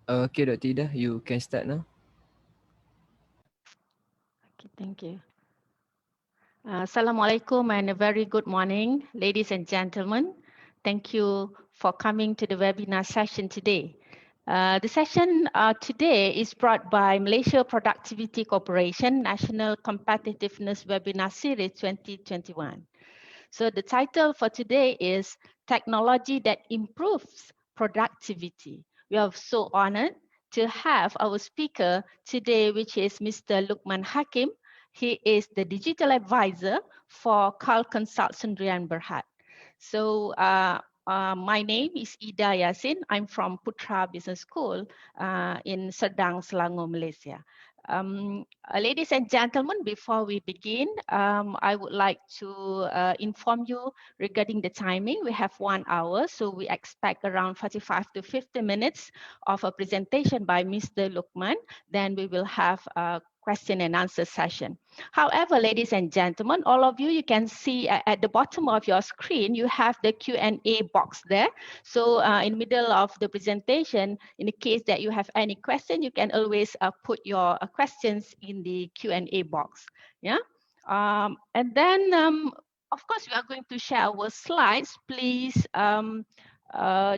Okay, Dr. Ida, you can start now. Okay, thank you. Assalamualaikum and a very good morning, ladies and gentlemen. Thank you for coming to the webinar session today. The session today is brought by Malaysia Productivity Corporation National Competitiveness Webinar Series 2021. So the title for today is Technology that Improves Productivity. We are so honored to have our speaker today, which is Mr. Lukman Hakim. He is the digital advisor for Carl Consult Sendirian Berhad. So my name is Ida Yasin. I'm from Putra Business School in Serdang, Selangor, Malaysia. Ladies and gentlemen, before we begin, I would like to inform you regarding the timing. We have 1 hour, so we expect around 45 to 50 minutes of a presentation by Mr. Lukman. Then we will have a question and answer session. However, ladies and gentlemen, all of you, you can see at the bottom of your screen, you have the Q&A box there. So in the middle of the presentation, in the case that you have any question, you can always put your questions in the Q&A box. Yeah. And then, of course, we are going to share our slides. Please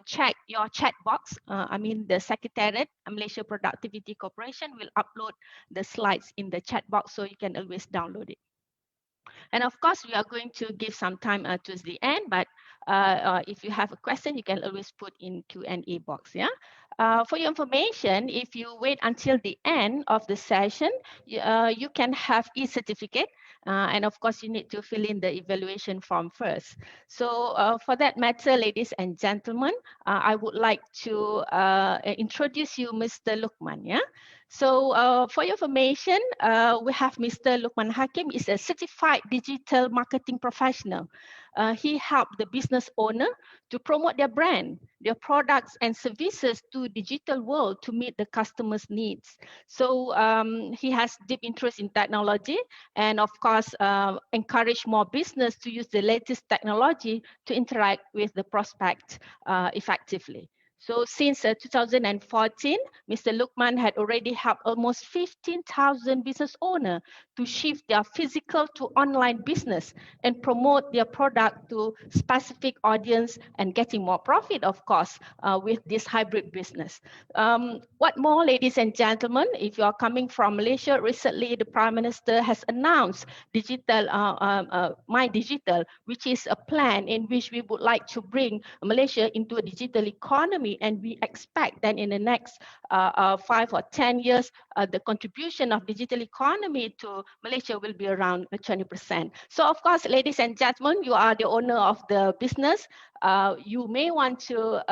check your chat box. I mean, the Secretariat, Malaysia Productivity Corporation will upload the slides in the chat box, so you can always download it. And of course, we are going to give some time towards the end, but if you have a question, you can always put in Q&A box. Yeah. For your information, if you wait until the end of the session, you can have e-certificate. And of course, you need to fill in the evaluation form first. So for that matter, ladies and gentlemen, I would like to introduce you Mr. Lukman. Yeah. So for your information, we have Mr. Lukman Hakim is a certified digital marketing professional. He helped the business owner to promote their brand, their products and services to digital world to meet the customer's needs. So he has deep interest in technology and of course encourage more business to use the latest technology to interact with the prospect effectively. So since 2014, Mr. Lukman had already helped almost 15,000 business owners to shift their physical to online business and promote their product to specific audience and getting more profit, of course, with this hybrid business. What more, ladies and gentlemen, if you are coming from Malaysia, recently the Prime Minister has announced digital, My Digital, which is a plan in which we would like to bring Malaysia into a digital economy, and we expect that in the next 5 or 10 years, the contribution of digital economy to Malaysia will be around 20%. So of course, ladies and gentlemen, you are the owner of the business. You may want to,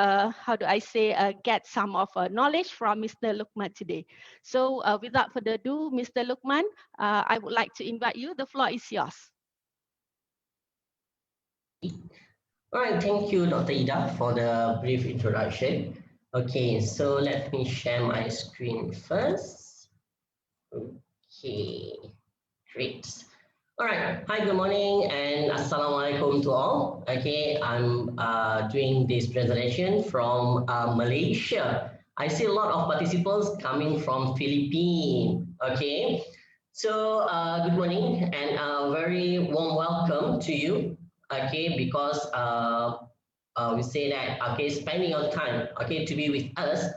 get some of knowledge from Mr. Lukman today. So without further ado, Mr. Lukman, I would like to invite you. The floor is yours. All right, thank you, Dr. Ida, for the brief introduction. Okay, so let me share my screen first. Okay, great. All right, hi, good morning, and assalamualaikum to all. Okay, I'm doing this presentation from Malaysia. I see a lot of participants coming from Philippines. Okay, so good morning and a very warm welcome to you. Okay, because we say that, okay, spending your time, okay, to be with us,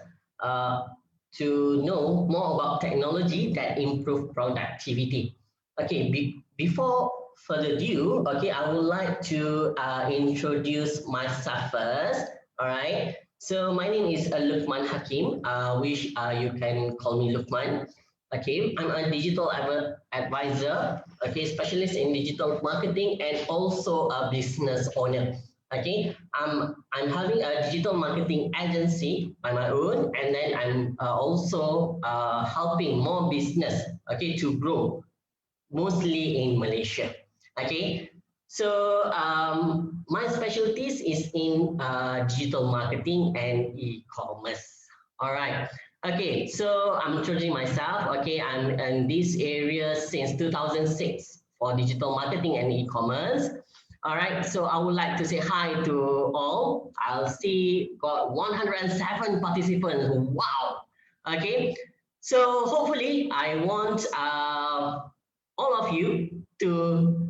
to know more about technology that improve productivity. Okay, before further ado, okay, I would like to introduce myself first. All right, so my name is Lukman Hakim, which you can call me Lukman. Okay, I'm a digital advisor, okay, specialist in digital marketing and also a business owner. Okay, I'm having a digital marketing agency by my own, and then I'm also helping more business, okay, to grow, mostly in Malaysia. Okay, so my specialties is in digital marketing and e-commerce. All right. Okay, so I'm introducing myself. Okay, I'm in this area since 2006 for digital marketing and e-commerce. All right, so I would like to say hi to all. I'll see got 107 participants. Wow, Okay, so hopefully I want all of you to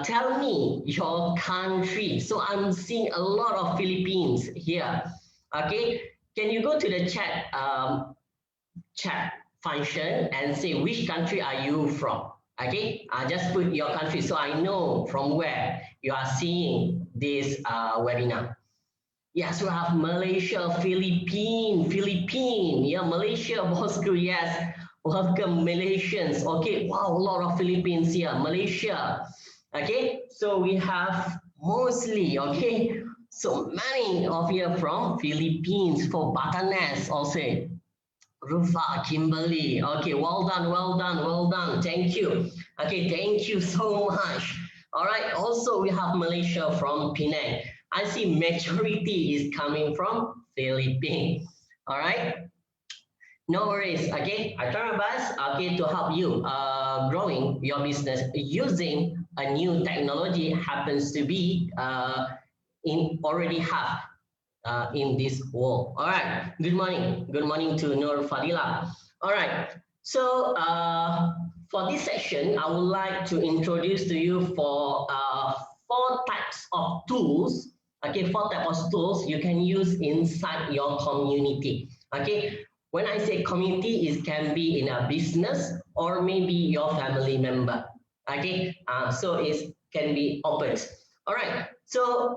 tell me your country. So I'm seeing a lot of Philippines here. Okay, can you go to the chat function and say which country are you from? Okay, just put your country so I know from where you are seeing this webinar. Yes, we have Malaysia, Philippines. Yeah, Malaysia, Bosco, yes. Welcome, Malaysians. Okay, wow, a lot of Philippines here. Malaysia. Okay, so we have mostly, okay, so many of you from Philippines, for Batanes also. Rufa, Kimberly. Okay, well done, well done, well done. Thank you. Okay, thank you so much. All right, also we have Malaysia from Penang. I see majority is coming from Philippines. All right, no worries. Okay, I try my best, okay, to help you growing your business using a new technology happens to be in already have in this world. All right, good morning. Good morning to Nur Fadila. All right, so for this section, I would like to introduce to you for 4 types of tools. Okay, 4 types of tools you can use inside your community. Okay, when I say community, it can be in a business or maybe your family member. Okay, so it can be open. All right, so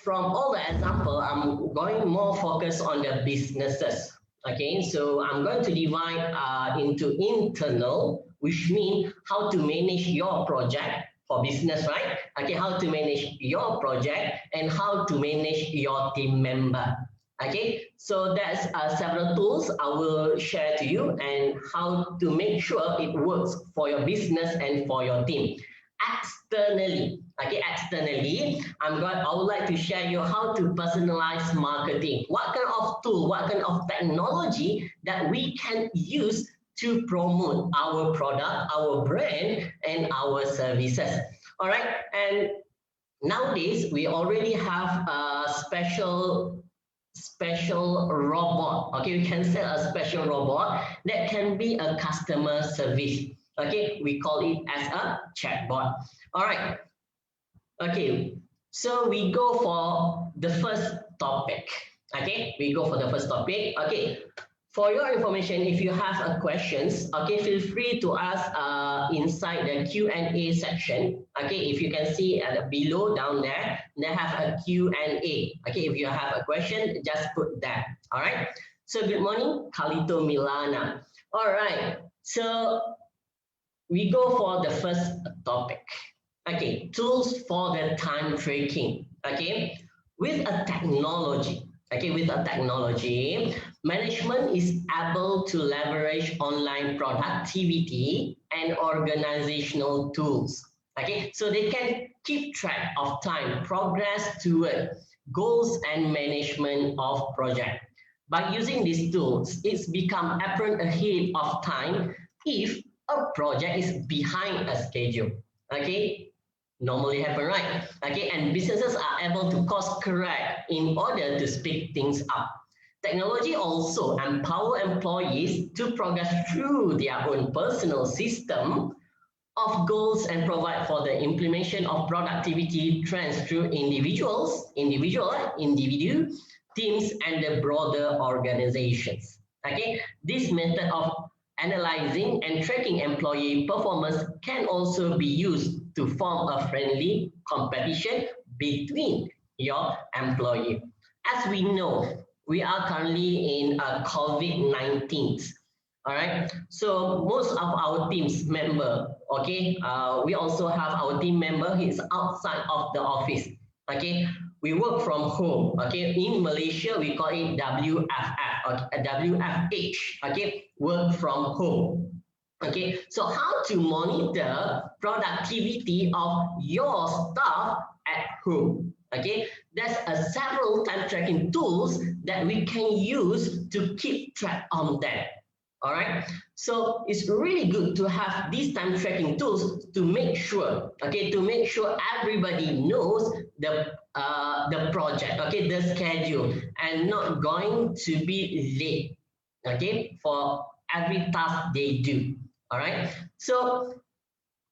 from all the example, I'm going more focus on the businesses. Okay, so I'm going to divide into internal, which means how to manage your project for business, right? Okay, how to manage your project and how to manage your team member. Okay, so that's several tools I will share to you and how to make sure it works for your business and for your team. Externally, okay, externally, I would like to share you how to personalize marketing. What kind of tool, what kind of technology that we can use to promote our product, our brand, and our services. All right, and nowadays we already have a special robot. Okay, we can sell a special robot that can be a customer service. Okay, we call it as a chatbot. All right. Okay, so we go for the first topic. Okay, we go for the first topic. Okay, for your information, if you have a questions, okay, feel free to ask inside the Q&A section. Okay, if you can see below down there, they have a Q&A. Okay, if you have a question, just put that. All right. So good morning, Kalito Milana. All right. So we go for the first topic. Okay, tools for the time tracking. Okay, with a technology. Okay, with a technology, management is able to leverage online productivity and organizational tools. Okay, so they can keep track of time, progress toward goals and management of project. By using these tools, it's become apparent ahead of time if a project is behind a schedule. Okay, normally happen, right? Okay, and businesses are able to course correct in order to speed things up. Technology also empower employees to progress through their own personal system of goals and provide for the implementation of productivity trends through individual, teams, and the broader organizations. Okay, this method of analyzing and tracking employee performance can also be used to form a friendly competition between your employee. As we know, we are currently in COVID-19. All right, so most of our team's member, okay, we also have our team member, he's outside of the office. Okay, we work from home. Okay, in Malaysia we call it WFH. Okay, WFH. Okay, work from home. Okay, so how to monitor productivity of your staff at home? Okay, there's several time tracking tools that we can use to keep track on that. All right, so it's really good to have these time tracking tools to make sure, okay, to make sure everybody knows the project, okay, the schedule, and not going to be late. okay, for every task they do. All right. So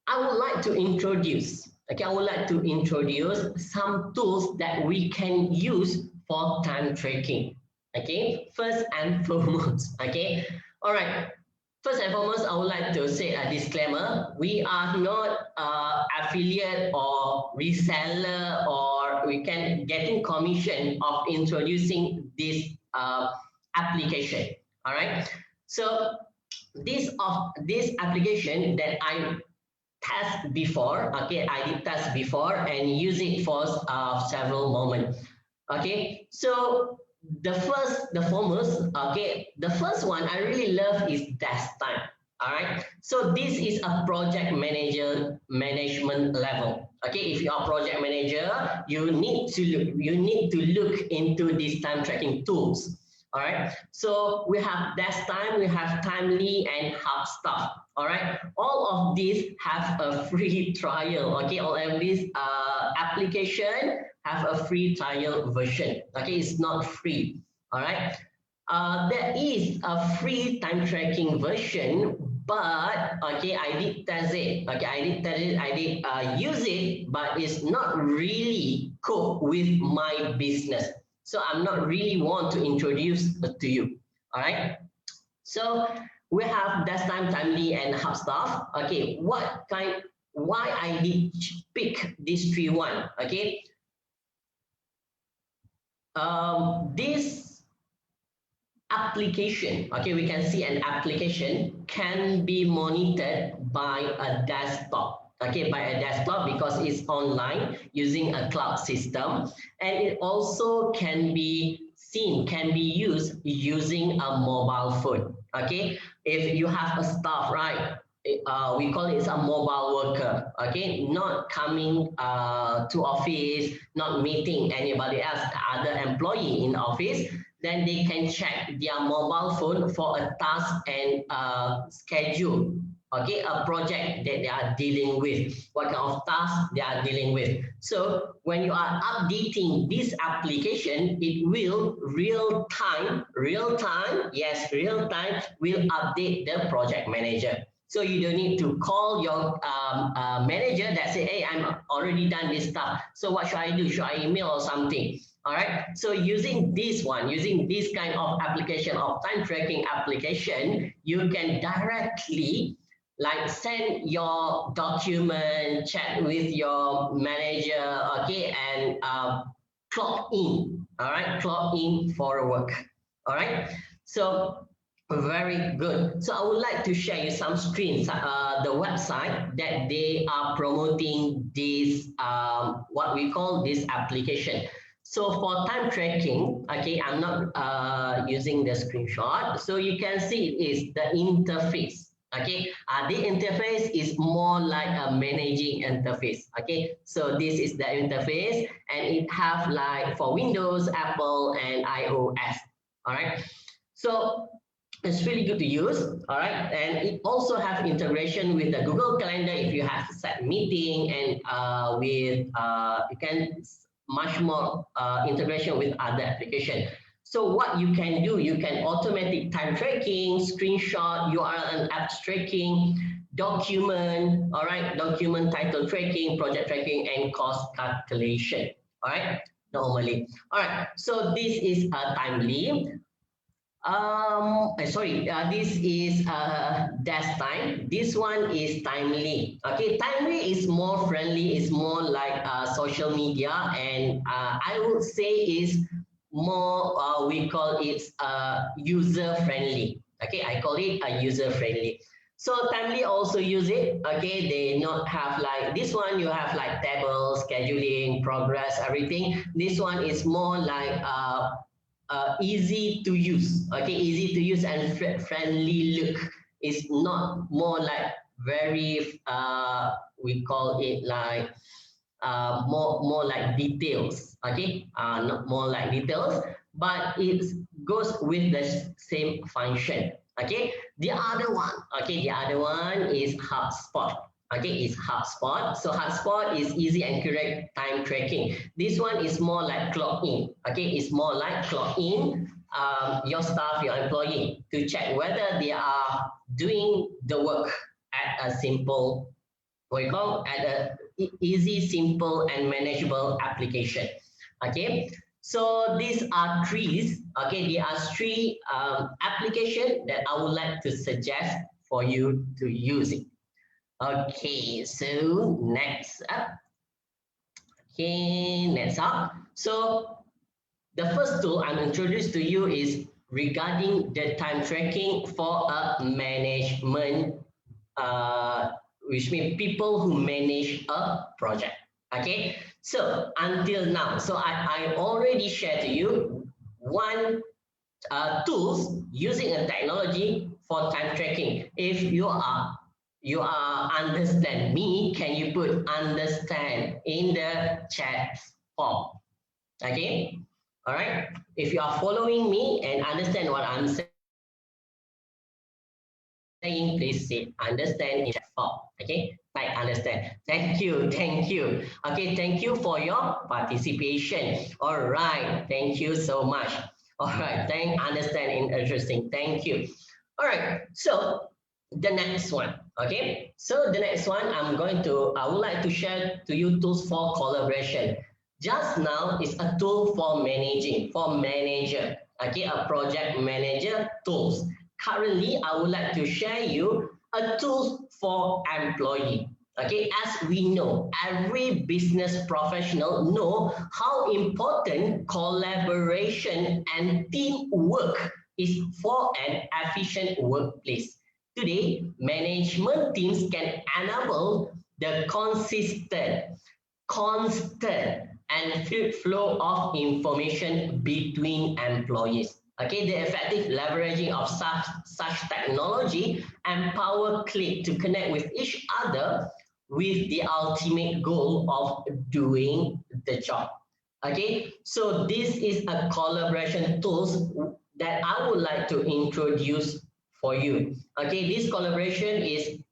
I would like to introduce, okay, I would like to introduce some tools that we can use for time tracking. Okay, first and foremost, okay. All right. First and foremost, I would like to say a disclaimer. We are not affiliate or reseller, or we can getting commission of introducing this application. All right. So this application that I test before, okay, I did test before and use it for several moments. Okay, so the first one I really love is desk time. All right, so this is a project manager management level. Okay, if you are project manager, you need to look into these time tracking tools. All right, so we have desk time, we have Timely and HubStuff. All right, all of these have a free trial. Okay, all of these application have a free trial version. Okay, it's not free. All right, there is a free time tracking version, but okay, I did test it. Okay, I did test it. I did use it, but it's not really cope with my business. So I'm not really want to introduce to you. All right. So we have desk time, Timely, and HubStuff. Okay, why I did pick these one? Okay, this application, okay, we can see an application can be monitored by a desktop. Okay, by a desktop because it's online using a cloud system, and it also can be seen, can be used using a mobile phone. Okay, if you have a staff, right, we call it a mobile worker. Okay, not coming to office, not meeting anybody else, other employee in office, then they can check their mobile phone for a task and schedule. Okay, a project that they are dealing with, what kind of tasks they are dealing with. So when you are updating this application, it will real time will update the project manager. So you don't need to call your manager that say, hey, I'm already done this stuff. So what should I do? Should I email or something? All right. So using this kind of application, of time tracking application, you can directly like send your document, chat with your manager, okay, and clock in. All right, clock in for work. All right. So very good. So I would like to share you some screens, the website that they are promoting this, what we call this application. So for time tracking, okay, I'm not using the screenshot. So you can see it is the interface. Okay, the interface is more like a managing interface. Okay, so this is the interface, and it have like for Windows, Apple, and iOS. All right, so it's really good to use. All right, and it also have integration with the Google Calendar if you have set meeting, and with you can much more integration with other application. So what you can do, you can automatic time tracking, screenshot, URL and apps tracking, document, all right, document title tracking, project tracking, and cost calculation, all right, normally. All right, so this is Timely. This is desk time. This one is Timely. Okay, Timely is more friendly, is more like social media, and I would say is more, we call it user friendly. Okay, I call it a user friendly. So Timely also use it. Okay, they not have like this one, you have like tables, scheduling, progress, everything. This one is more like easy to use. Okay, easy to use and friendly look. It's not more like very we call it like more like details. Okay, not more like details, but it goes with the same function. Okay, the other one is HubSpot. Okay, it's HubSpot. So HubSpot is easy and correct time tracking. This one is more like clock in. Okay, it's more like clock in, your staff, your employee, to check whether they are doing the work at a simple, what you call, at a easy, simple, and manageable application. Okay, so these are three. Okay, there are three applications that I would like to suggest for you to use it. Okay, so next up. Okay, next up. So the first tool I'm introduced to you is regarding the time tracking for a management, which means people who manage a project. Okay, so until now, so I already shared to you one tools using a technology for time tracking. If you are understand me, can you put understand in the chat form? Okay, all right. If you are following me and understand what I'm saying, please say understand in chat form. Okay, like understand. Thank you, thank you. Okay, thank you for your participation. All right, thank you so much. All right, understand in interesting. Thank you. All right, so the next one. Okay, so the next one I would like to share to you tools for collaboration. Just now is a tool for managing, for manager. Okay, a project manager tools. Currently, I would like to share you a tool for employee. Okay, as we know, every business professional know how important collaboration and teamwork is for an efficient workplace. Today, management teams can enable the constant and fluid flow of information between employees. Okay, the effective leveraging of such technology empower colleagues to connect with each other with the ultimate goal of doing the job. Okay, so this is a collaboration tools that I would like to introduce for you. Okay, this collaboration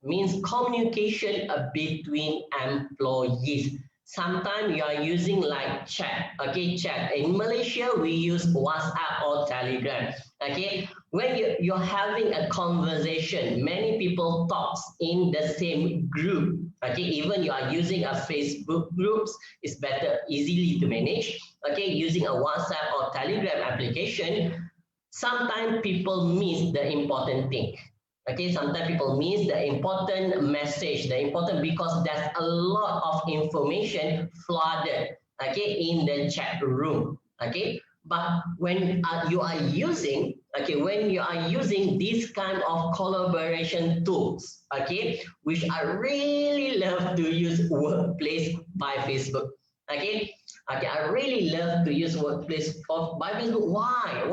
means communication between employees. Sometimes you are using like chat. Okay, chat. In Malaysia, we use WhatsApp or Telegram. Okay, when you're having a conversation, many people talk in the same group. Okay, even you are using a Facebook groups, it's better easily to manage. Okay, using a WhatsApp or Telegram application, sometimes people miss the important thing. Okay, sometimes people miss the important message, because there's a lot of information flooded, okay, in the chat room. Okay, but when you are using, this kind of collaboration tools, okay, which I really love to use Workplace by Facebook. Okay, I really love to use Workplace by Facebook. Why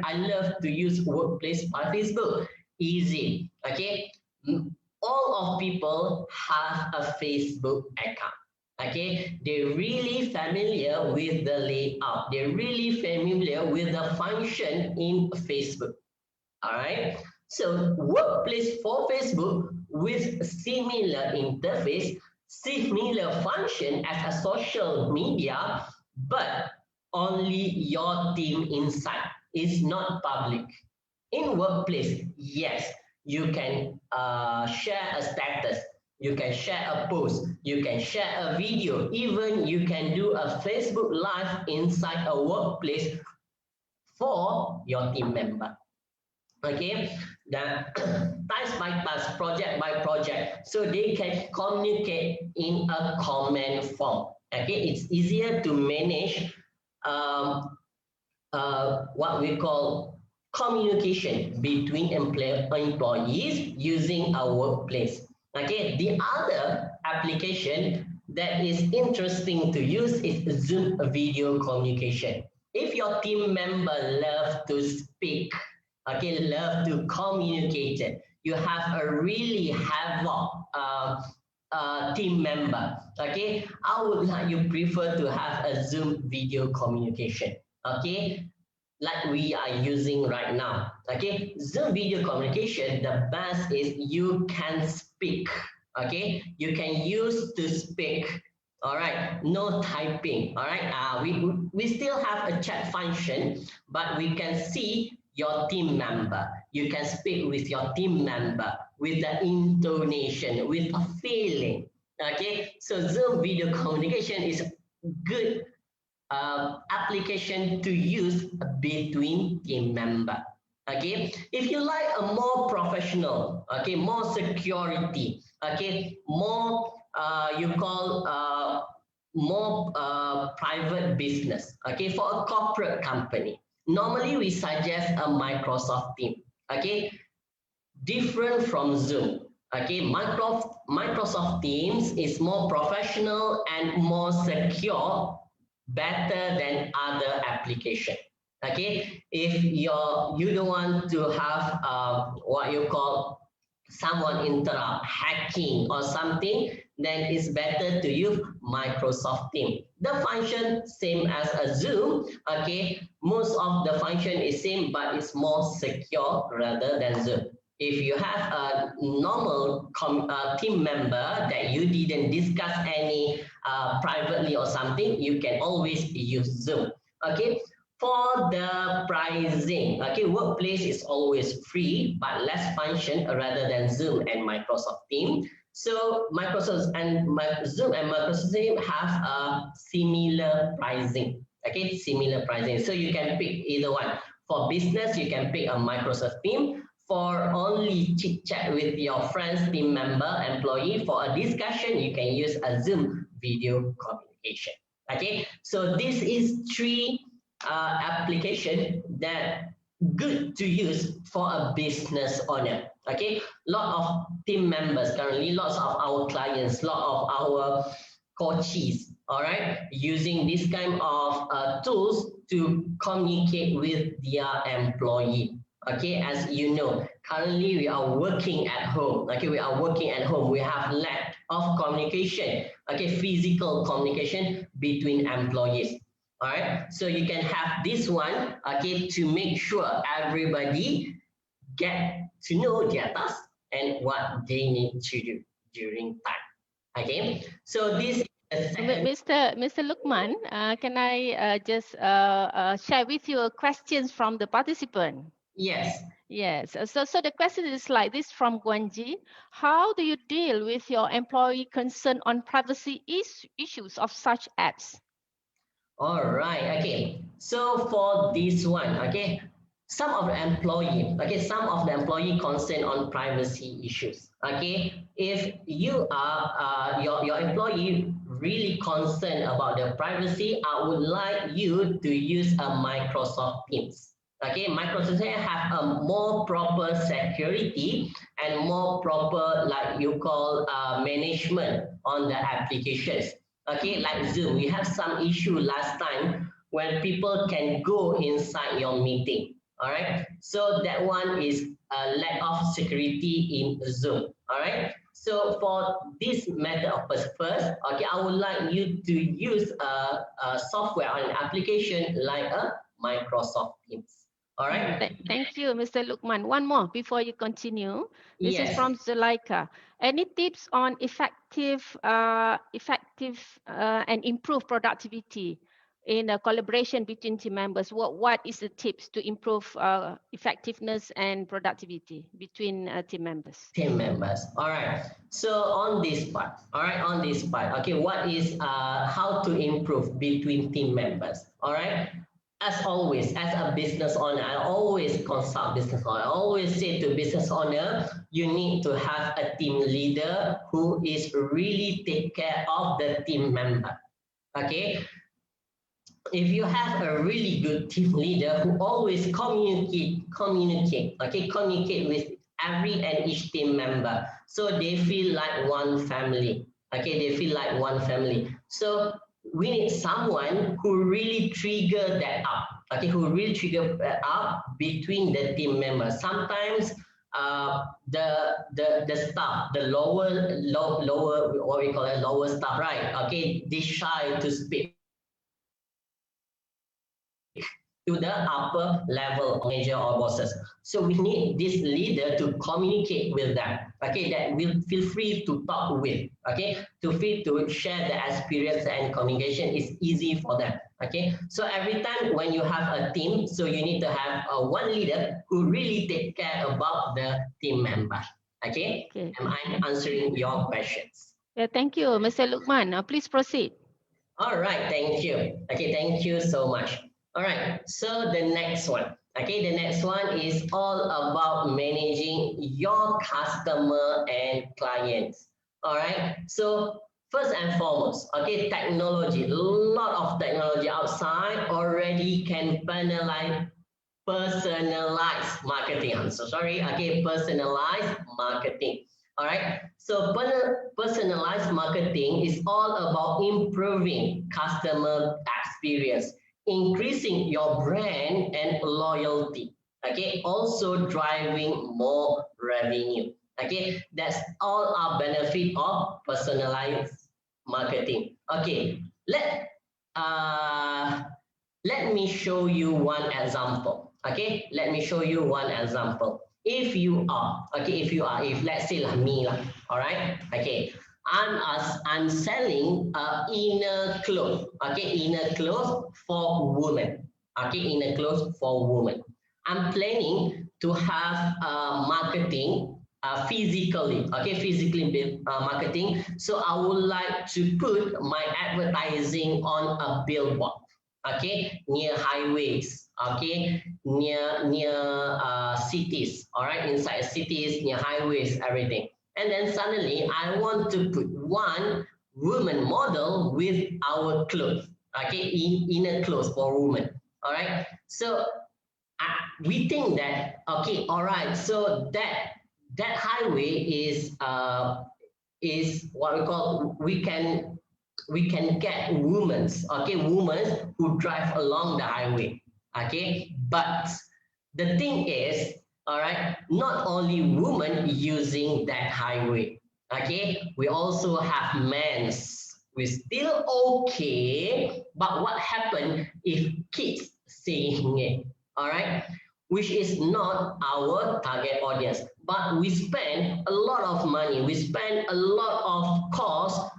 I love to use Workplace by Facebook? Easy. Okay, all of people have a Facebook account. Okay, they're really familiar with the layout. They're really familiar with the function in Facebook. All right, so Workplace for Facebook with similar interface, similar function as a social media, but only your team inside. It's not public. In Workplace, yes, you can share a status, you can share a post, you can share a video, even you can do a Facebook Live inside a Workplace for your team member. Okay, the task by task, project by project, so they can communicate in a common form. Okay, it's easier to manage what we call communication between employees using a Workplace. Okay, the other application that is interesting to use is Zoom video communication. If your team member love to speak, okay, love to communicate, you have a really havoc team member. Okay, I would like you prefer to have a Zoom video communication. Okay, like we are using right now. Okay, Zoom video communication, the best is you can speak. Okay, you can use to speak All right, no typing. All right, we still have a chat function, but we can see your team member. You can speak with your team member with the intonation, with a feeling. Okay, so Zoom video communication is good application to use between team member. Okay, if you like a more professional, okay, more security, okay, more you call more private business, okay, for a corporate company, normally we suggest a Microsoft team. Okay, different from Zoom. Okay, Microsoft Teams is more professional and more secure, better than other application. Okay, if you don't want to have what you call someone interrupt, hacking or something, then it's better to use Microsoft Teams. The function same as a Zoom. Okay, most of the function is same, but it's more secure rather than Zoom. If you have a normal team member that you didn't discuss any privately or something, you can always use Zoom. Okay, for the pricing, okay, Workplace is always free, but less function rather than Zoom and Microsoft Teams. So Zoom and Microsoft Teams have a similar pricing. Okay, similar pricing. So you can pick either one. For business, you can pick a Microsoft Teams. For only chit chat with your friends, team member, employee, for a discussion, you can use a Zoom video communication. Okay, so this is three application that good to use for a business owner. Okay, lot of team members currently, lots of our clients, lot of our coaches, all right, using this kind of tools to communicate with their employee. Okay, as you know, currently we are working at home. Okay, we are working at home. We have lack of communication. Okay, physical communication between employees. All right, so you can have this one, okay, to make sure everybody get to know their task and what they need to do during time. Okay, so this is Mr. Lukman, can I just share with you questions from the participant? Yes. Yes. So the question is like this from Guanji. How do you deal with your employee concern on privacy issues of such apps? All right. Okay. So for this one, okay, some of the employee concern on privacy issues. Okay, if you are your employee really concerned about the privacy, I would like you to use a Microsoft Teams. Okay, Microsoft Teams have a more proper security and more proper, like you call, management on the applications. Okay, like Zoom, we have some issue last time when people can go inside your meeting. All right, so that one is a lack of security in Zoom. All right, so for this method of first, okay, I would like you to use a software or an application like a Microsoft Teams. All right. Thank you, Mr. Lukman. One more before you continue. This Yes. is from Zuleika. Any tips on effective and improved productivity in a collaboration between team members? What is the tips to improve effectiveness and productivity between team members? Team members. All right. So on this part, okay, what is how to improve between team members? All right. As always, as a business owner, I always consult business owner. I always say to business owner, you need to have a team leader who is really take care of the team member. Okay. If you have a really good team leader who always communicate with every and each team member, so they feel like one family. Okay, they feel like one family. So we need someone who really trigger that up. Okay, who really trigger that up between the team members. Sometimes the staff, the lower what we call it, lower staff, right? Okay, they shy to speak to the upper level manager or bosses. So we need this leader to communicate with them, okay, that will feel free to talk with, okay, to free to share the experience, and communication is easy for them, okay. So every time when you have a team, so you need to have one leader who really take care about the team member, okay. Okay. Am I answering your questions? Yeah, thank you, Mr. Lukman. Please proceed. All right, thank you. Okay, thank you so much. All right, so the next one. Okay, the next one is all about managing your customer and clients. All right, so first and foremost, okay, technology. A lot of technology outside already can personalized marketing. I'm so sorry. Okay, personalized marketing. All right. So personalized marketing is all about improving customer experience, increasing your brand and loyalty. Okay. Also driving more revenue. Okay. That's all our benefit of personalized marketing. Okay. Let me show you one example. Okay, let me show you one example. If let's say like me lah, all right, okay, I'm selling inner clothes, okay, inner clothes for women, okay, inner clothes for women. I'm planning to have marketing physically, okay, marketing. So I would like to put my advertising on a billboard, okay, near highways, okay, near cities, all right, inside cities, near highways, everything. And then suddenly I want to put one woman model with our clothes, okay, inner clothes for women, all right. So we think that, okay, all right, so that highway is what we call, we can get women, okay, women who drive along the highway, okay. But the thing is, all right, not only women using that highway, okay, we also have men. We still okay, but what happened if kids seeing it, all right, which is not our target audience, but we spend a lot of money, we spend a lot of cost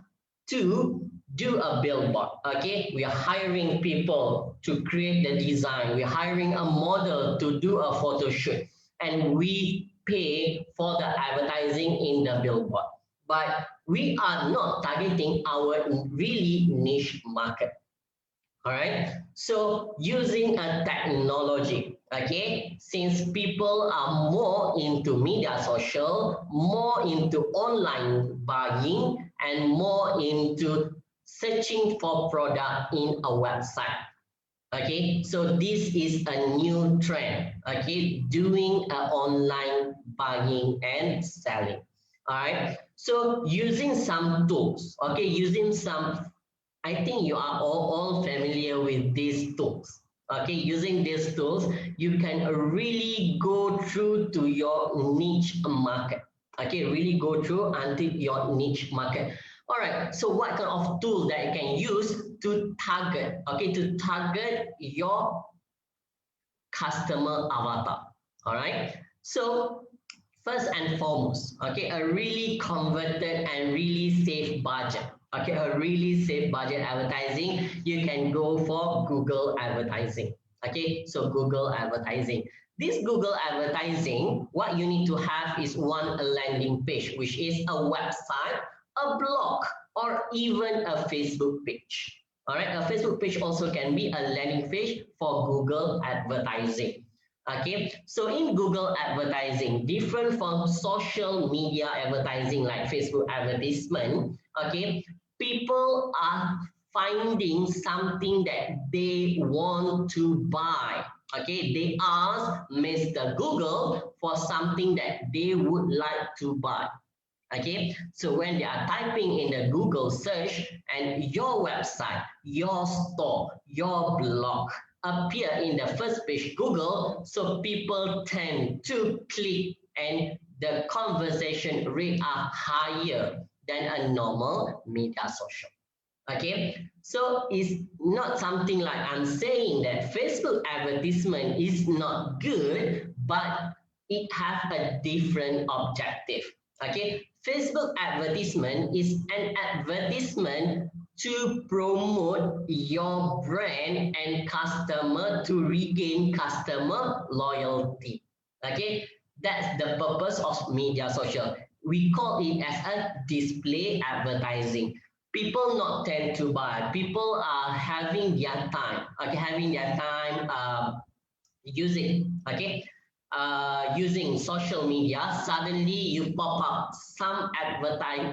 to do a billboard, okay. We are hiring people to create the design, we're hiring a model to do a photo shoot, and we pay for the advertising in the billboard, but we are not targeting our really niche market. All right, so using a technology, okay, since people are more into media social, more into online buying, and more into searching for product in a website, okay, so this is a new trend, okay, doing online buying and selling. All right, so using some tools, okay, using some, I think you are all familiar with these tools. Okay, using these tools, you can really go through to your niche market. Okay, really go through until your niche market. All right, so what kind of tool that you can use to target, okay, to target your customer avatar? All right, so first and foremost, okay, a really converted and really safe budget. Okay, a really safe budget advertising, you can go for Google advertising. Okay, so Google advertising. This Google advertising, what you need to have is one landing page, which is a website, a blog, or even a Facebook page. All right, a Facebook page also can be a landing page for Google advertising. Okay, so in Google advertising, different from social media advertising like Facebook advertisement, okay, people are finding something that they want to buy. Okay, they ask Mr. Google for something that they would like to buy. Okay, so when they are typing in the Google search and your website, your store, your blog appear in the first page Google, so people tend to click and the conversation rate are higher than a normal media social. Okay, so it's not something like I'm saying that Facebook advertisement is not good, but it has a different objective. Okay, Facebook advertisement is an advertisement to promote your brand and customer to regain customer loyalty. Okay, that's the purpose of media social. We call it as a display advertising. People not tend to buy. People are having their time. Okay, having their time using. Okay, using social media. Suddenly you pop up some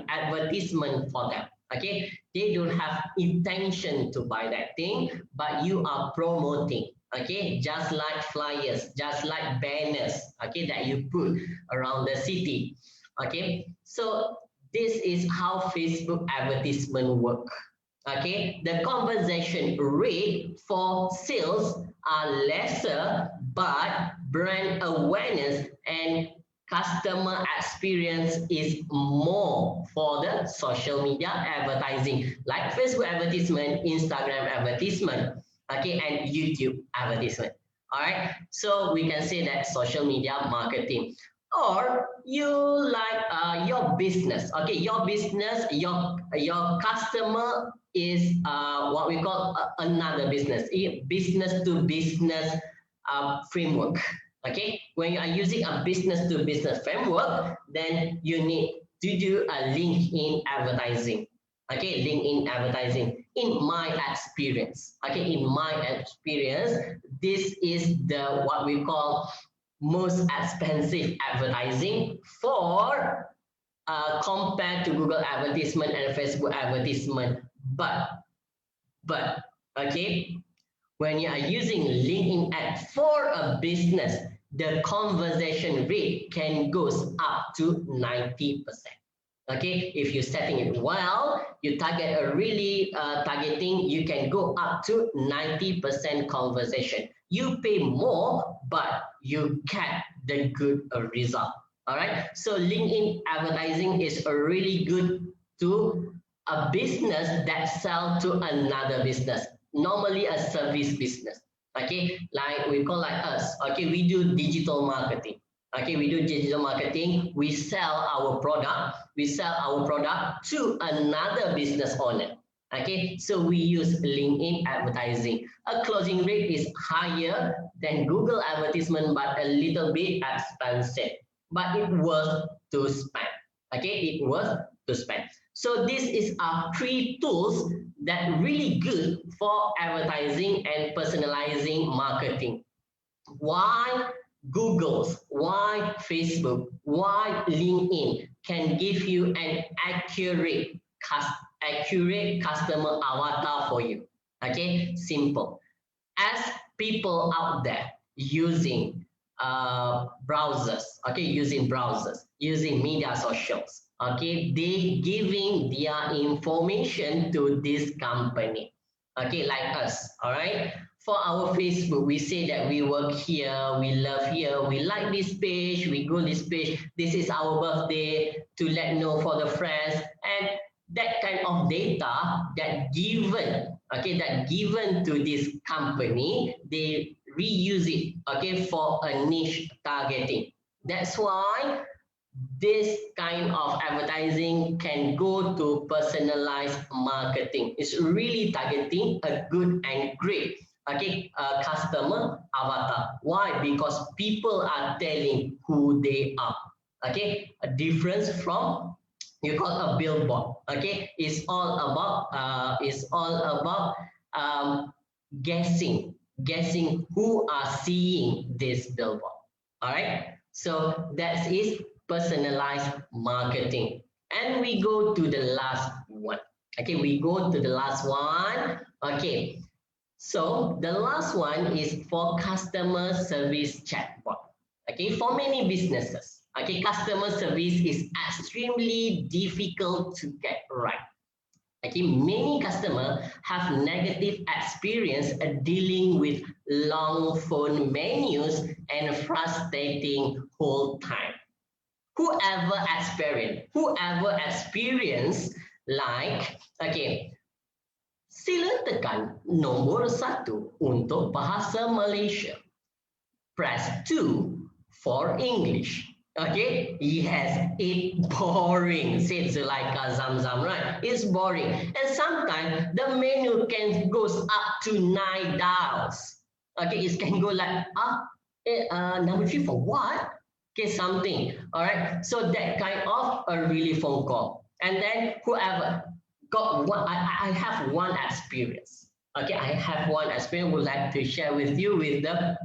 advertisement for them. Okay, they don't have intention to buy that thing, but you are promoting. Okay, just like flyers, just like banners. Okay, that you put around the city. Okay, so this is how Facebook advertisement work. Okay, the conversion rate for sales are lesser, but brand awareness and customer experience is more for the social media advertising, like Facebook advertisement, Instagram advertisement, okay, and YouTube advertisement. All right, so we can say that social media marketing. Or you like your business, okay, your business, your customer is what we call another business, business to business framework. Okay, when you are using a business to business framework, then you need to do a LinkedIn advertising. Okay, LinkedIn advertising. In my experience, okay, in my experience, this is the what we call most expensive advertising for compared to Google advertisement and Facebook advertisement. But okay, when you are using LinkedIn ad for a business, the conversion rate can goes up to 90%. Okay, if you're setting it well, you target a really targeting, you can go up to 90% conversion. You pay more, but you get the good result. All right, so LinkedIn advertising is a really good to a business that sell to another business, normally a service business. Okay, like we call like us. Okay, we do digital marketing. Okay, we do digital marketing. We sell our product. We sell our product to another business owner. Okay, so we use LinkedIn advertising. A closing rate is higher than Google advertisement, but a little bit expensive. But it worth to spend. Okay, it worth to spend. So this is our 3 tools that really good for advertising and personalizing marketing. Why Google's, why Facebook, why LinkedIn can give you an accurate customer avatar for you. Okay, simple. As people out there using browsers, okay, using media socials, okay, they giving their information to this company, okay, like us. All right, for our Facebook, we say that we work here, we love here, we like this page, we go this page, this is our birthday, to let know for the friends, and that kind of data that given, okay, that given to this company, they reuse it, okay, for a niche targeting. That's why this kind of advertising can go to personalized marketing. It's really targeting a good and great, okay, customer avatar. Why? Because people are telling who they are. Okay, a difference from you call a billboard. Okay, it's all about guessing who are seeing this billboard. All right, so that is personalized marketing. And we go to the last one. Okay, we go to the last one. Okay, so the last one is for customer service chatbot. Okay, for many businesses, okay, customer service is extremely difficult to get right. Okay, many customers have negative experience at dealing with long phone menus and frustrating hold time. Whoever experienced like, okay, Sila tekan nombor 1 untuk bahasa Malaysia. Press 2 for English. Okay, yes, it's boring, said Zulaika Zamzam, right? It's boring. And sometimes the menu can goes up to 9 dials. Okay, it can go like, number 3 for what? Okay, something, all right? So that kind of a really phone call. And then whoever got one, I have one experience. Okay, I have one experience would like to share with you with the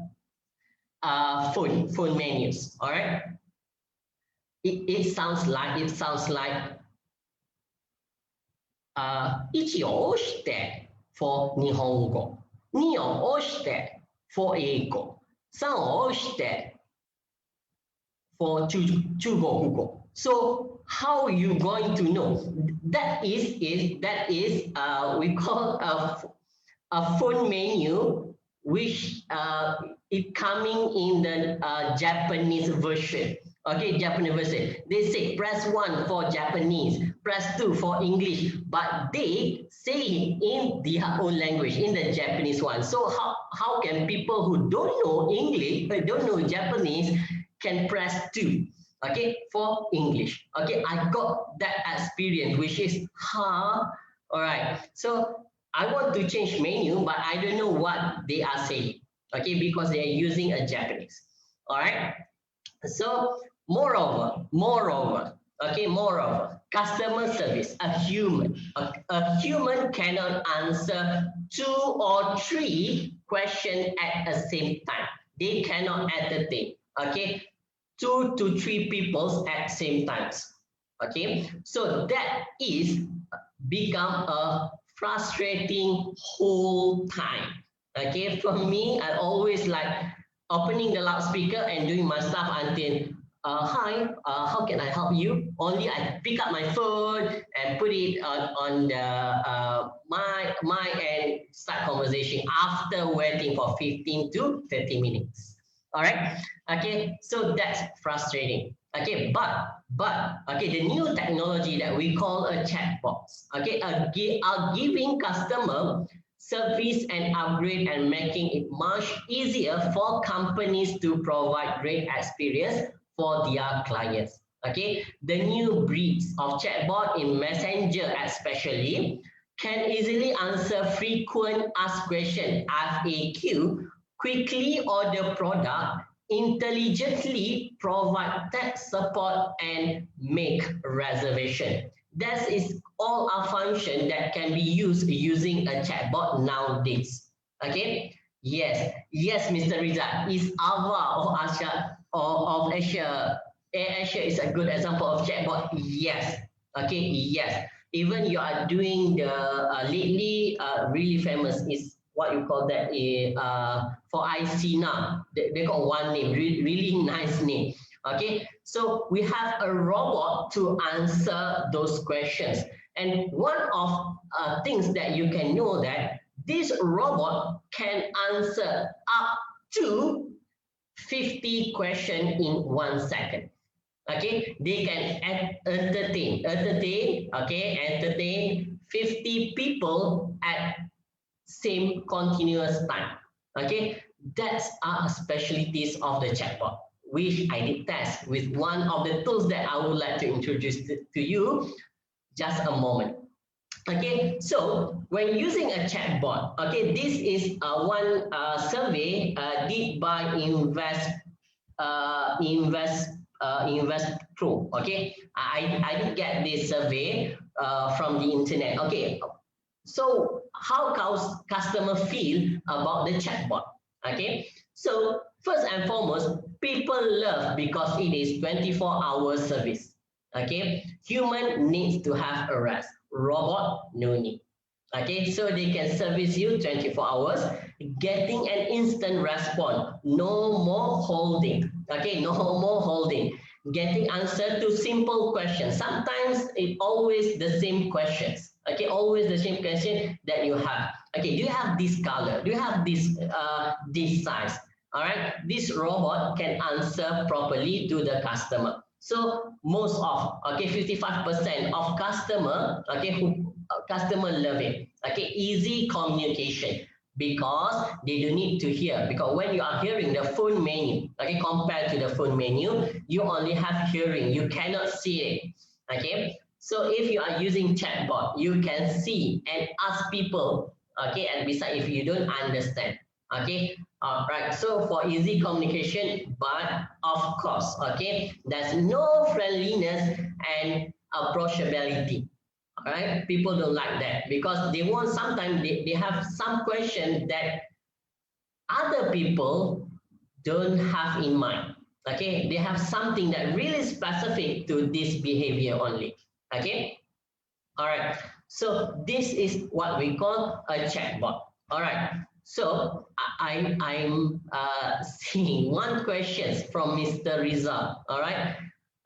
phone menus, all right? It sounds like 一押してfor 日本語、二押してfor 英語、三押して for 中国語。So how you going to know? That is we call a phone menu which is coming in the Japanese version. Okay, Japanese version. They say press 1 for Japanese, press 2 for English, but they say it in their own language, in the Japanese one. So how can people who don't know English, don't know Japanese, can press 2, okay, for English? Okay, I got that experience, which is, all right. So I want to change menu, but I don't know what they are saying, okay, because they are using a Japanese, all right? So moreover, customer service, a human cannot answer 2 or 3 questions at the same time. They cannot entertain, okay, 2 to 3 people at the same times, okay? So that is become a frustrating whole time, okay? For me, I always like opening the loudspeaker and doing my stuff until, hi, how can I help you? Only I pick up my phone and put it on the my and start conversation after waiting for 15 to 30 minutes. All right, okay, so that's frustrating. Okay, but okay, the new technology that we call a chatbot, okay, are giving customer service and upgrade and making it much easier for companies to provide great experience for their clients. Okay, the new breeds of chatbot in Messenger especially can easily answer frequent asked questions, FAQ, quickly order product, intelligently provide tech support, and make reservation. That is all a function that can be used using a chatbot nowadays. Okay. Yes, Mr. Riza, is Ava or Asia or of Asia? Asia is a good example of chatbot. Yes. Okay. Yes. Even you are doing the lately really famous is what you call that for ICNA. They got one name, really nice name. Okay, so we have a robot to answer those questions. And one of things that you can know that this robot can answer up to 50 questions in 1 second. Okay, they can entertain 50 people at same continuous time. Okay, that's our specialties of the chatbot, which I did test with one of the tools that I would like to introduce to you just a moment. Okay, so when using a chatbot, okay, this is one survey did by Invest Pro. Okay, I did get this survey from the internet. Okay, so how customer feel about the chatbot? Okay, so first and foremost, people love because it is 24-hour service. Okay, human needs to have a rest. Robot, no need. Okay, so they can service you 24 hours, getting an instant response. No more holding. Okay, no more holding. Getting answer to simple questions. Sometimes it always the same questions. Okay, always the same question that you have. Okay, do you have this color? Do you have this size? All right, this robot can answer properly to the customer. So most of, okay, 55% of customer, okay, customer love it. Okay, easy communication, because they don't need to hear. Because when you are hearing the phone menu, okay, compared to the phone menu, you only have hearing, you cannot see it. Okay, so if you are using chatbot, you can see and ask people, okay, and beside if you don't understand. Okay, right. So for easy communication, but of course, okay, there's no friendliness and approachability. All right, people don't like that because they want, sometimes they have some question that other people don't have in mind. Okay, they have something that really specific to this behavior only. Okay, all right. So this is what we call a chatbot. All right. So I'm seeing one question from Mr. Rizal. All right.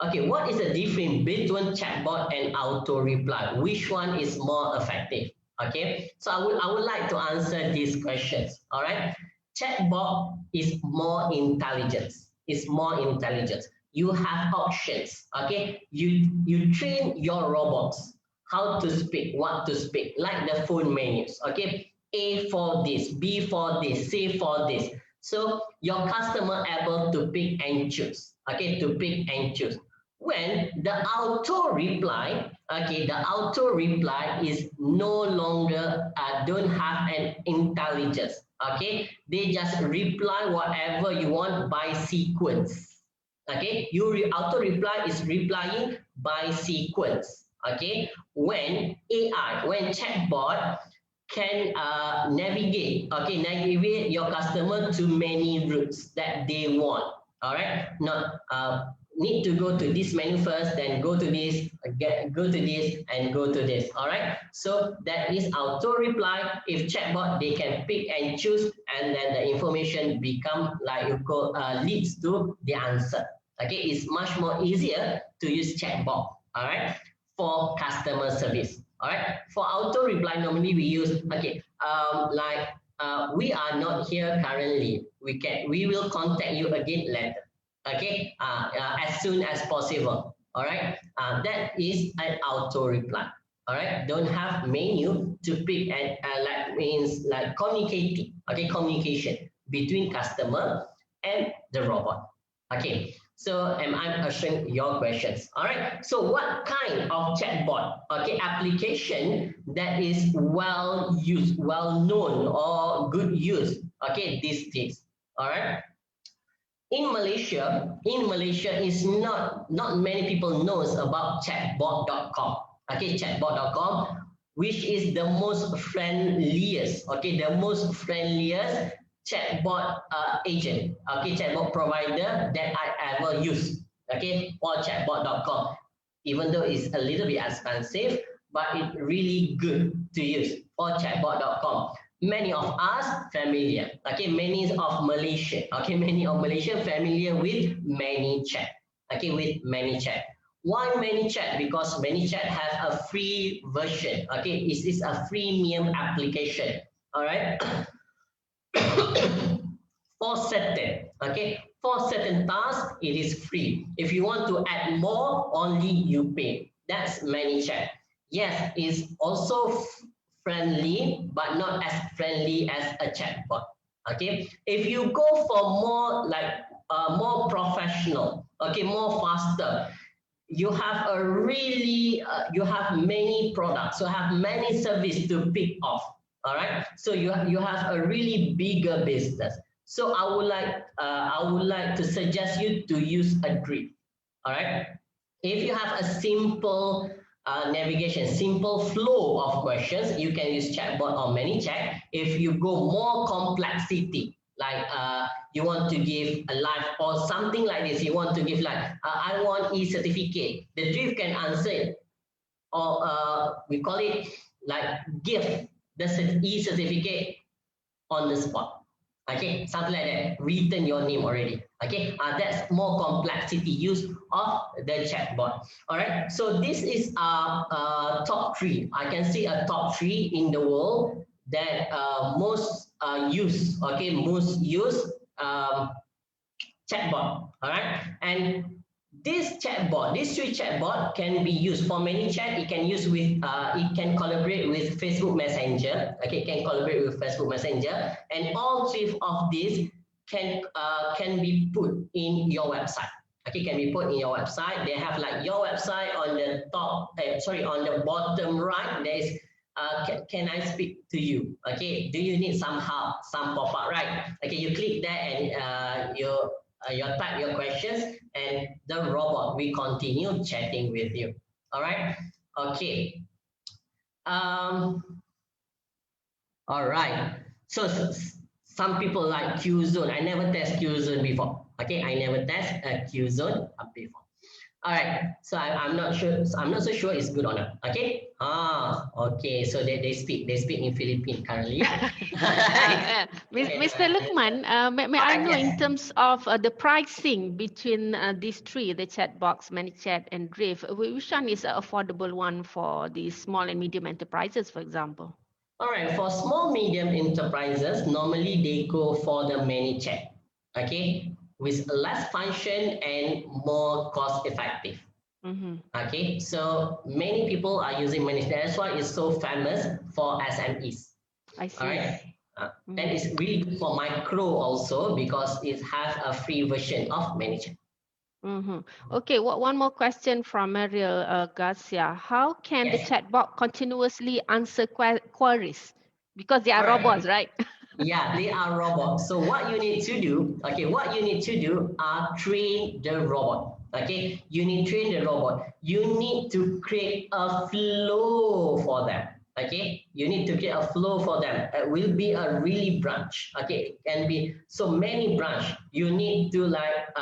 Okay, what is the difference between chatbot and auto reply? Which one is more effective? Okay, so I would like to answer these questions. All right, chatbot is more intelligence. It's more intelligence. You have options. Okay, you train your robots how to speak, what to speak, like the phone menus. Okay, A for this, B for this, C for this. So your customer able to pick and choose. Okay, to pick and choose. When the auto reply, okay, the auto reply is no longer don't have an intelligence. Okay, they just reply whatever you want by sequence. Okay, auto reply is replying by sequence. Okay, when AI, when chatbot can navigate, okay, navigate your customer to many routes that they want. All right, not need to go to this menu first, then go to this, go to this, and go to this. All right, so that is auto reply. If chatbot, they can pick and choose, and then the information become like you call leads to the answer. Okay, it's much more easier to use chatbot. All right, for customer service. All right, for auto reply, normally we use, okay, like we are not here currently. We will contact you again later. Okay, as soon as possible. All right, that is an auto reply. All right, don't have menu to pick, and like means like communicating. Okay, communication between customer and the robot. Okay, so am I answering your questions? All right, so what kind of chatbot, okay, application that is well used, well known, or good use, okay, these days. All right, in Malaysia is not many people knows about chatbot.com. Okay, chatbot.com, which is the most friendliest, okay, the most friendliest chatbot agent, okay, chatbot provider that I ever used. Okay, for chatbot.com, even though it's a little bit expensive, but it's really good to use for chatbot.com. Many of us familiar, okay, many of Malaysia, okay, many of Malaysia familiar with ManyChat, okay, with ManyChat. Why ManyChat? Because ManyChat have a free version, okay, it is a freemium application. All right. For certain, okay, for certain tasks, it is free. If you want to add more, only you pay. That's ManyChat. Yes, it's also friendly, but not as friendly as a chatbot. Okay, if you go for more like more professional, okay, more faster, you have a really you have many products, you have many services to pick off. All right, so you have a really bigger business. So I would like to suggest you to use a grid. All right, if you have a simple navigation, simple flow of questions, you can use chatbot or ManyChat. If you go more complexity, like you want to give a live or something like this, you want to give like I want e-certificate, the Drift can answer it, or we call it like give the e-certificate on the spot. Okay, something like that, written your name already. Okay, that's more complexity use of the chatbot. All right, so this is top 3. I can see a top 3 in the world that most use, okay, most use chatbot. All right, and this chatbot, this Sui chatbot can be used for ManyChat. It can use with, it can collaborate with Facebook Messenger. Okay, it can collaborate with Facebook Messenger, and all three of these can be put in your website. Okay, can be put in your website. They have like your website on the top. On the bottom right. There is. Can I speak to you? Okay, do you need some help? Some pop up, right? Okay, you click there and you type your questions, and the robot will continue chatting with you. All right. Okay. All right. So some people like Qzone. I never test Qzone before. Okay, I never test Qzone before. All right, so I'm not sure. I'm not so sure it's good or not. Okay. Okay. So they speak in Philippine currently. Mr. Lukman, may I know in terms of the pricing between these three, the chatbox, ManyChat, and Drift, which one is an affordable one for the small and medium enterprises, for example? All right, for small medium enterprises, normally they go for the ManyChat. Okay. With less function and more cost effective. Okay, so many people are using ManyChat. That's why it's so famous for SMEs. I see. All right. And it's really good for micro also because it has a free version of ManyChat. Okay, one more question from Mariel Garcia. How can the chatbot continuously answer queries? Because they are robots, right? Yeah, they are robots. So what you need to do, okay, train the robot. Okay, you need to train the robot. You need to create a flow for them. Okay, you need to create a flow for them. It will be a really branch. Okay, it can be so many branch. You need to like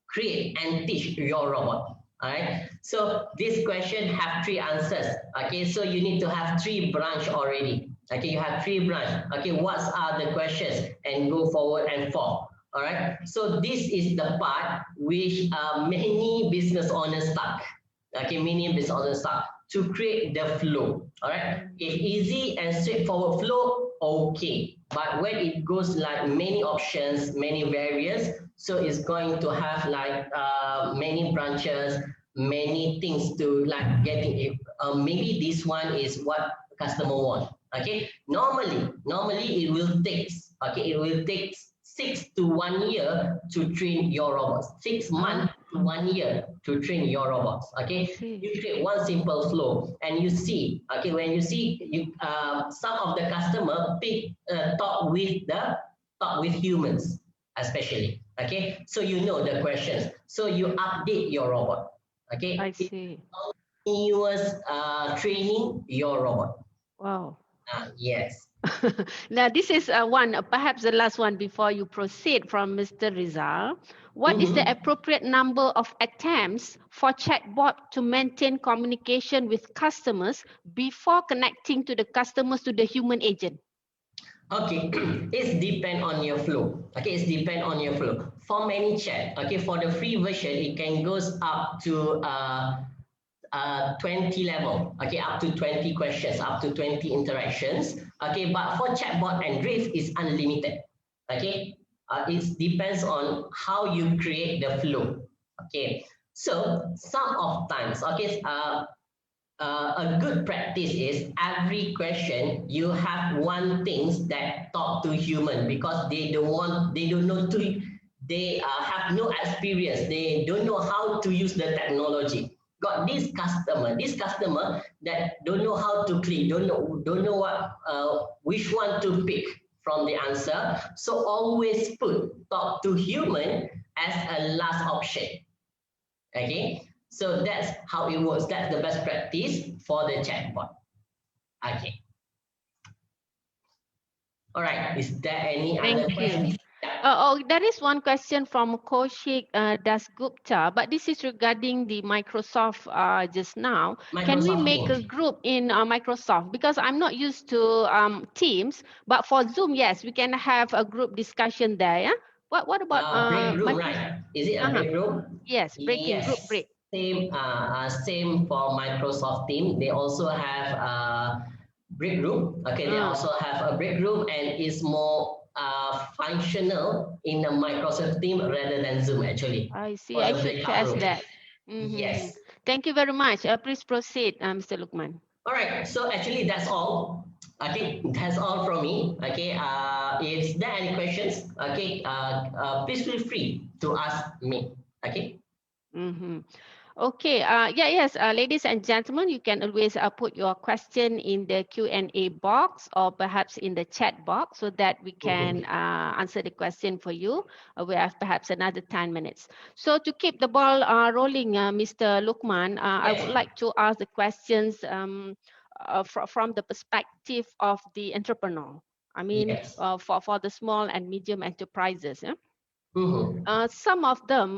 create and teach your robot. All right. So this question have three answers. Okay, so you need to have three branch already. Okay, you have three branch. Okay, what are the questions and go forward and forth. All right. So this is the part which many business owners stuck. Okay, many business owners stuck to create the flow. All right. If easy and straightforward flow, okay. But when it goes like many options, many variants, so it's going to have like many branches, many things to like getting it. Maybe this one is what customer want. Okay, normally it will take 6 to 1 year to train your robots. 6 months to 1 year to train your robots. Okay, you create one simple flow and you see. Okay, when you see some of the customer talk with humans especially. Okay, so you know the questions, so you update your robot. Okay, I see. Continuous training your robot. Wow. Yes. Now this is perhaps the last one before you proceed from Mr. Rizal. What is the appropriate number of attempts for chatbot to maintain communication with customers before connecting to the customers to the human agent? Okay, it's depend on your flow. Okay, it's depend on your flow. For ManyChat, okay, for the free version, it can goes up to 20 level. Okay, up to 20 questions, up to 20 interactions. Okay, but for chatbot and Drift is unlimited. Okay, it depends on how you create the flow. Okay, so some of times, okay, a good practice is every question you have one things that talk to human because they don't know to, they have no experience, they don't know how to use the technology. Got this customer that don't know how to click, don't know what which one to pick from the answer. So always put talk to human as a last option. Okay. So that's how it works. That's the best practice for the chatbot. Okay. All right. Is there any other question? There is one question from Kaushik Dasgupta, but this is regarding the Microsoft just now. Can we make a group in Microsoft? Because I'm not used to Teams, but for Zoom, yes, we can have a group discussion there. Yeah. What about break room? Right? Is it a break room? Yes, group break. Same for Microsoft Teams. They also have a break room. Okay, they also have a break room, and it's more functional in the Microsoft Teams rather than Zoom actually. I see. For I the should breakout test room. that. Yes. Thank you very much. Please proceed, Mr. Lukman. All right. So actually that's all. Okay, that's all from me. Okay. Is there any questions? Okay. Please feel free to ask me. Okay. Okay, yes, ladies and gentlemen, you can always put your question in the Q&A box or perhaps in the chat box so that we can answer the question for you. We have perhaps another 10 minutes. So to keep the ball rolling, Mr. Lukman, I would like to ask the questions from the perspective of the entrepreneur. I mean, Yes. for the small and medium enterprises. Yeah? Mm-hmm. Some of them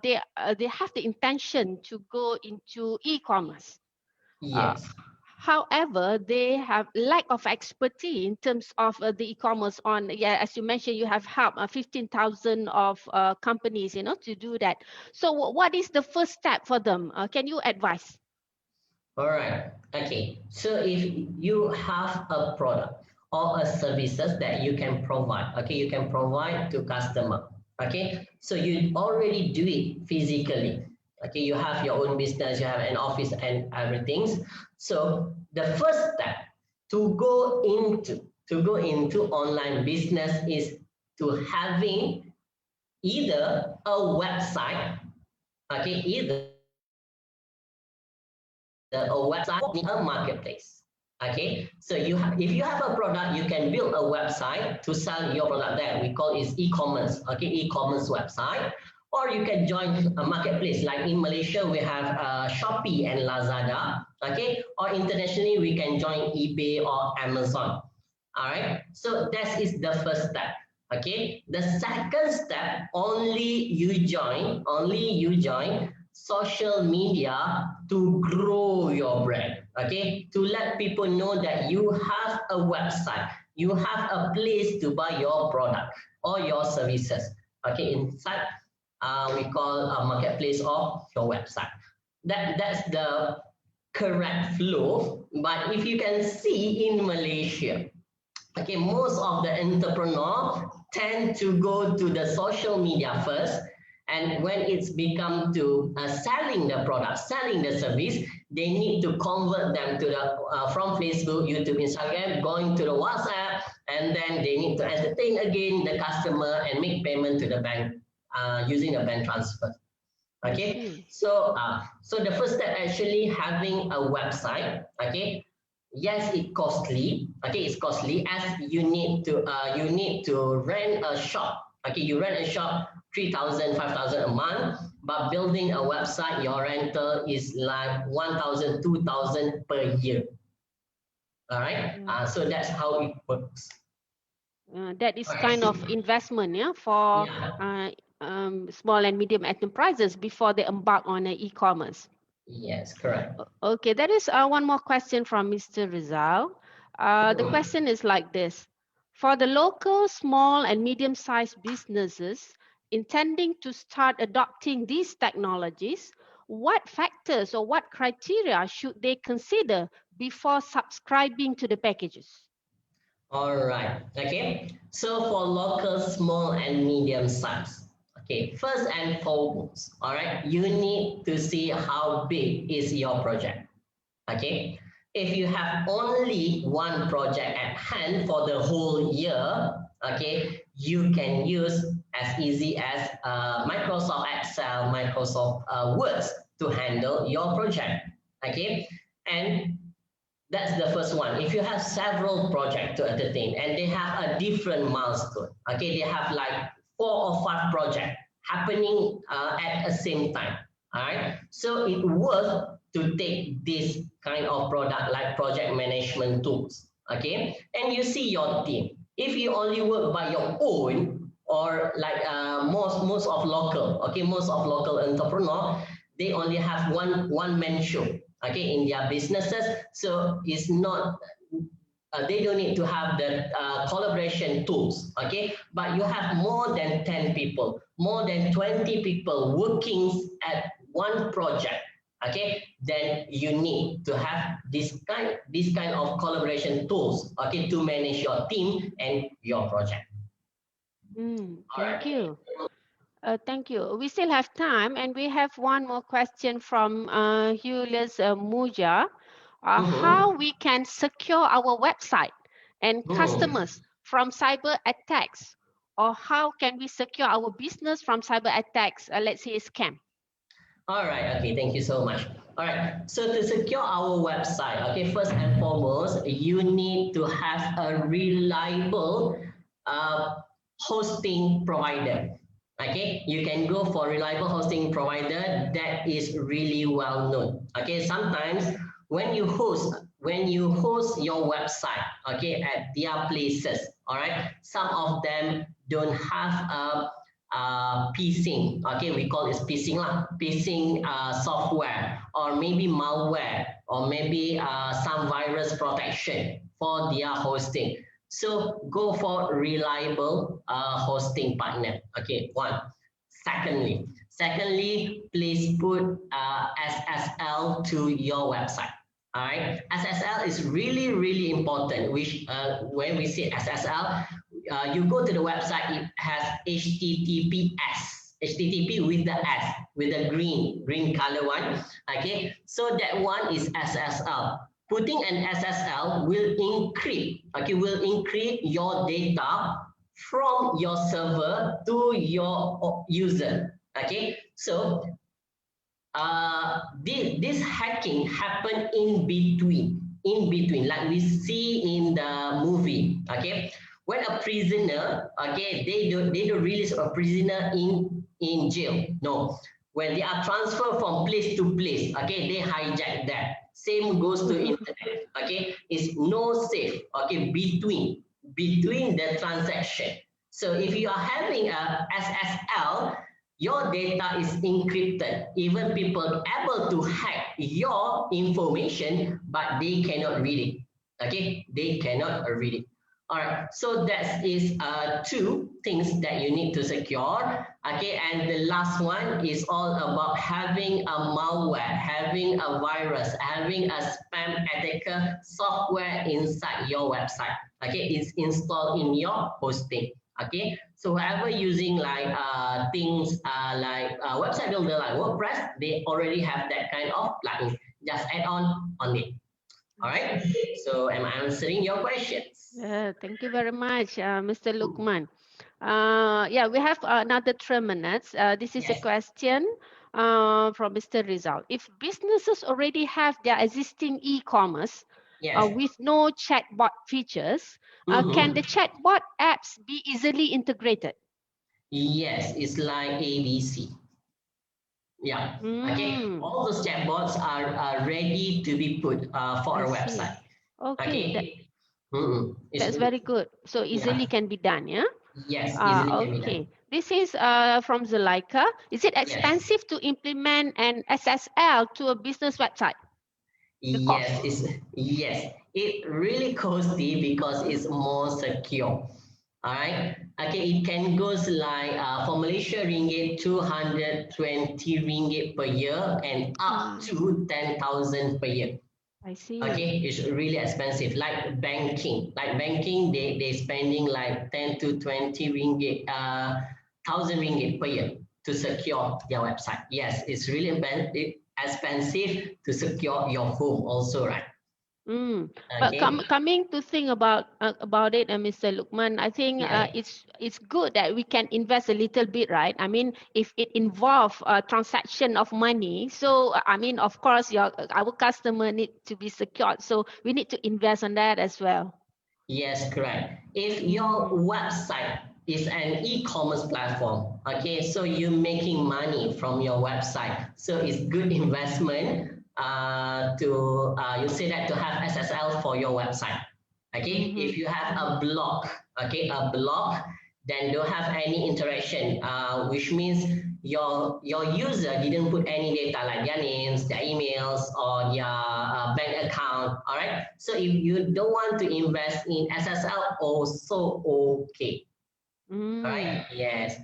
they have the intention to go into e-commerce. Yes. However, they have lack of expertise in terms of the e-commerce. On as you mentioned, you have helped 15,000 of companies, to do that. So, what is the first step for them? Can you advise? All right. Okay. So if you have a product or a services that you can provide, okay, you can provide to customer. Okay. So you already do it physically. Okay. You have your own business, you have an office and everything. So the first step to go into online business is to having either a website, okay, either a website or a marketplace. Okay, so if you have a product, you can build a website to sell your product there. We call it e-commerce. Okay, e-commerce website, or you can join a marketplace. Like in Malaysia, we have Shopee and Lazada. Okay, or internationally, we can join eBay or Amazon. All right, so that is the first step. Okay, the second step, only you join social media to grow your brand. Okay, to let people know that you have a website, you have a place to buy your product or your services. Okay, inside we call a marketplace of your website. That's the correct flow. But if you can see in Malaysia, okay, most of the entrepreneurs tend to go to the social media first, and when it's become to selling the product, selling the service, they need to convert them to the from Facebook, YouTube, Instagram, going to the WhatsApp, and then they need to entertain again the customer and make payment to the bank using a bank transfer. Okay, so the first step actually having a website. Okay, yes, it's costly. Okay, it's costly as you need to rent a shop. Okay, you rent a shop 3,000, 5,000 a month, but building a website, your rental is like 1,000, 2,000 per year. All right, so that's how it works. That is kind of investment, for small and medium enterprises before they embark on e-commerce. Yes, correct. Okay, that is one more question from Mr. Rizal. The question is like this. For the local small and medium-sized businesses intending to start adopting these technologies, what factors or what criteria should they consider before subscribing to the packages? All right. Okay. So for local small and medium size, okay, first and foremost, all right, you need to see how big is your project. Okay. If you have only one project at hand for the whole year, okay, you can use as easy as Microsoft Excel, Microsoft Word to handle your project. Okay. And that's the first one. If you have several projects to entertain and they have a different milestone, okay, they have like 4 or 5 projects happening at the same time. All right, so it's worth to take this kind of product like project management tools. Okay, and you see your team. If you only work by your own, or like most of local entrepreneur, they only have one man show. Okay, in their businesses, so it's not they don't need to have the collaboration tools. Okay, but you have more than 10 people, more than 20 people working at one project. Okay, then you need to have this kind of collaboration tools. Okay, to manage your team and your project. Thank you. Thank you. We still have time, and we have one more question from Julius Muja. How we can secure our website and customers from cyber attacks, or how can we secure our business from cyber attacks? Let's say a scam. All right, okay, thank you so much. All right, so to secure our website, okay, first and foremost, you need to have a reliable hosting provider. Okay, you can go for reliable hosting provider that is really well known. Okay, sometimes when you host your website, okay, at their places, all right, some of them don't have a phishing, okay, we call it phishing lah, phishing software, or maybe malware, or maybe some virus protection for their hosting. So go for reliable hosting partner. Okay, one. Secondly, please put SSL to your website. All right, SSL is really, really important. Which when we say SSL, you go to the website, it has HTTPS, HTTP with the S, with the green color one. Okay, so that one is SSL. Putting an SSL will encrypt, okay, will encrypt your data from your server to your user. Okay, so this hacking happen in between, like we see in the movie. Okay, when a prisoner, okay, they don't release a prisoner in jail. No, when they are transferred from place to place, okay, they hijack that. Same goes to internet. Okay, it's no safe. Okay, between the transaction. So if you are having a SSL, your data is encrypted. Even people able to hack your information, but they cannot read it. Okay, they cannot read it. All right, so that is two things that you need to secure. Okay, and the last one is all about having a malware, having a virus, having a spam attacker software inside your website. Okay, it's installed in your hosting. Okay, so whoever using like things like website builder like WordPress, they already have that kind of plugin. Just add on it. All right, so am I answering your questions? Thank you very much, Mr. Lukman. Yeah, we have another 3 minutes. This is a question from Mr. Rizal. If businesses already have their existing e-commerce with no chatbot features, can the chatbot apps be easily integrated? Yes, it's like ABC. Yeah. Okay. All those chatbots are ready to be put for our website. Okay. That's very good. So easily can be done, yeah? Yes, easily can be done. This is from Zuleika. Is it expensive to implement an SSL to a business website? Yes, it really costly because it's more secure. All right. Okay, it can goes like for Malaysia ringgit 220 ringgit per year and up to 10,000 per year. I see. Okay, it's really expensive. Like banking, they spending like 10 to 20 ringgit, 1,000 ringgit per year to secure their website. Yes, it's really expensive to secure your home also, right? But coming to think about it, Mr. Lukman, I think it's good that we can invest a little bit, right? I mean, if it involves a transaction of money, so I mean, of course, our customer need to be secured, so we need to invest on that as well. Yes, correct. If your website is an e-commerce platform, okay, so you're making money from your website, so it's good investment. You say that to have SSL for your website. Okay, if you have a blog, then don't have any interaction, which means your user didn't put any data like their names, their emails, or their bank account. All right, so if you don't want to invest in SSL, also okay. All right, yes.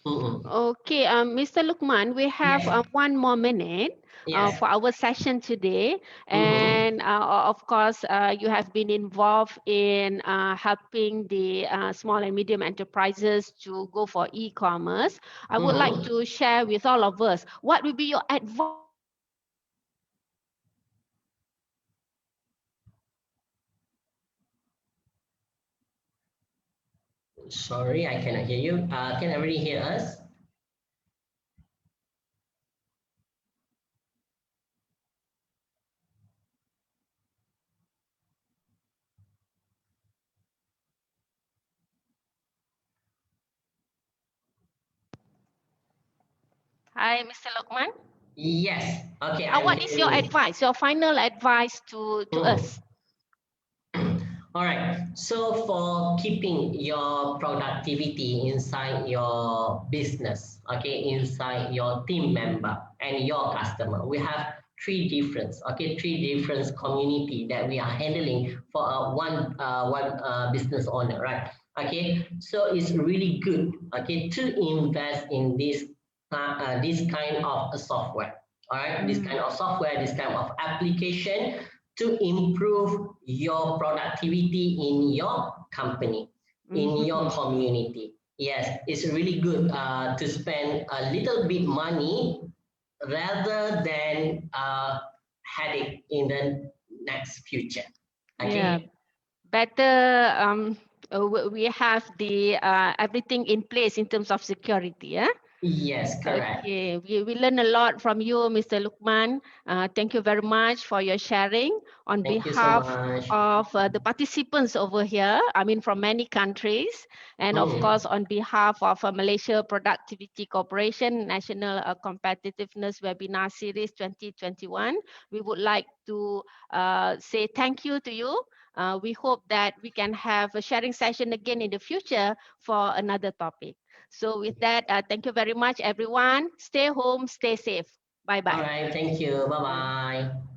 Okay, Mr. Lukman, we have Yes. 1 more minute Yes. for our session today. And of course, you have been involved in helping the small and medium enterprises to go for e-commerce. I would like to share with all of us, what will be your advice? Sorry, I cannot hear you. Can everybody hear us? Hi, Mr. Lukman. Yes. Okay, I'm What is your hearing you. advice, your final advice to us? All right. So for keeping your productivity inside your business, okay, inside your team member and your customer, we have three different community that we are handling for one business owner, right? Okay, so it's really good, okay, to invest in this kind of software. All right, this kind of software, this kind of application to improve your productivity in your company, in your community. Yes, it's really good to spend a little bit money rather than headache in the next future. Okay. Yeah, better we have the everything in place in terms of security. Yeah. Yes, correct. Okay, we learn a lot from you, Mr. Lukman. Thank you very much for your sharing on Thank you so behalf much. of the participants over here, I mean from many countries, and of course on behalf of Malaysia Productivity Corporation National Competitiveness Webinar Series 2021, we would like to say thank you to you. We hope that we can have a sharing session again in the future for another topic. So with that, thank you very much, everyone. Stay home, stay safe. Bye-bye. All right, thank you. Bye-bye.